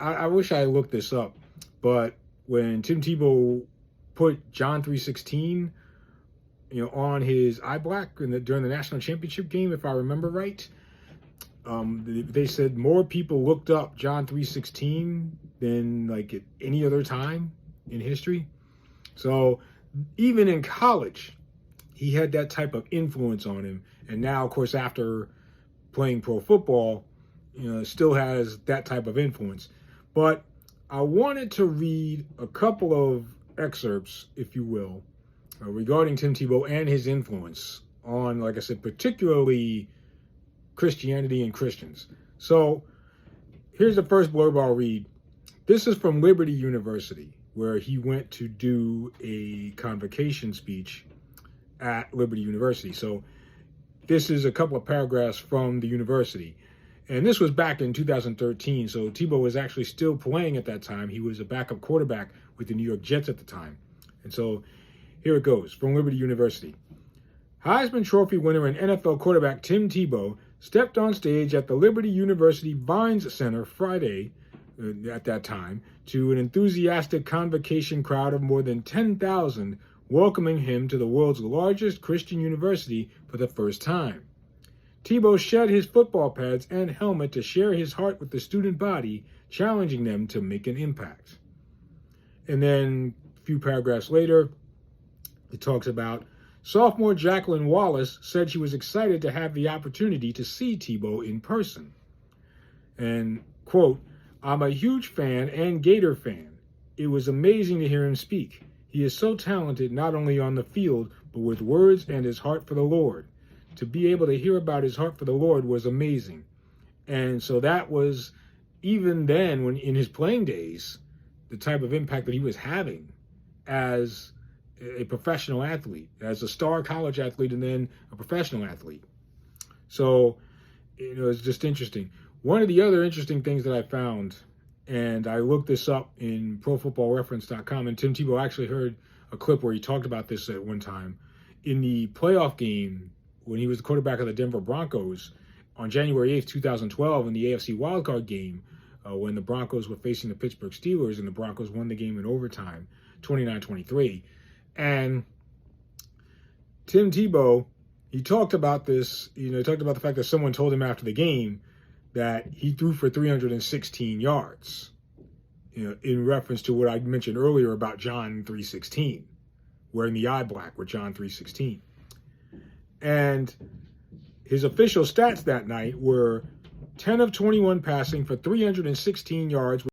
I wish I looked this up, but when Tim Tebow put John 3:16, on his eye black during the national championship game, if I remember right, they said more people looked up John 3:16 than like at any other time in history. So even in college, he had that type of influence on him. And now, of course, after playing pro football, still has that type of influence. But I wanted to read a couple of excerpts, if you will, regarding Tim Tebow and his influence on, like I said, particularly Christianity and Christians. So here's the first blurb I'll read. This is from Liberty University, where he went to do a convocation speech at Liberty University. So this is a couple of paragraphs from the university. And this was back in 2013. So Tebow was actually still playing at that time. He was a backup quarterback with the New York Jets at the time. And so here it goes from Liberty University. Heisman Trophy winner and NFL quarterback Tim Tebow stepped on stage at the Liberty University Vines Center Friday, at that time, to an enthusiastic convocation crowd of more than 10,000, welcoming him to the world's largest Christian university for the first time. Tebow shed his football pads and helmet to share his heart with the student body, challenging them to make an impact. And then a few paragraphs later, it talks about sophomore Jacqueline Wallace said she was excited to have the opportunity to see Tebow in person. And, quote, I'm a huge fan and Gator fan. It was amazing to hear him speak. He is so talented not only on the field, but with words and his heart for the Lord. To be able to hear about his heart for the Lord was amazing. And so that was, even then, when in his playing days, the type of impact that he was having as a professional athlete, as a star college athlete, and then a professional athlete. So, it's just interesting. One of the other interesting things that I found, and I looked this up in ProFootballReference.com, and Tim Tebow actually heard a clip where he talked about this at one time. In the playoff game, when he was the quarterback of the Denver Broncos, on January 8th, 2012, in the AFC wildcard game, when the Broncos were facing the Pittsburgh Steelers, and the Broncos won the game in overtime, 29-23. And Tim Tebow, he talked about this, he talked about the fact that someone told him after the game that he threw for 316 yards, in reference to what I mentioned earlier about John 3:16, wearing the eye black with John 3:16. And his official stats that night were 10 of 21 passing for 316 yards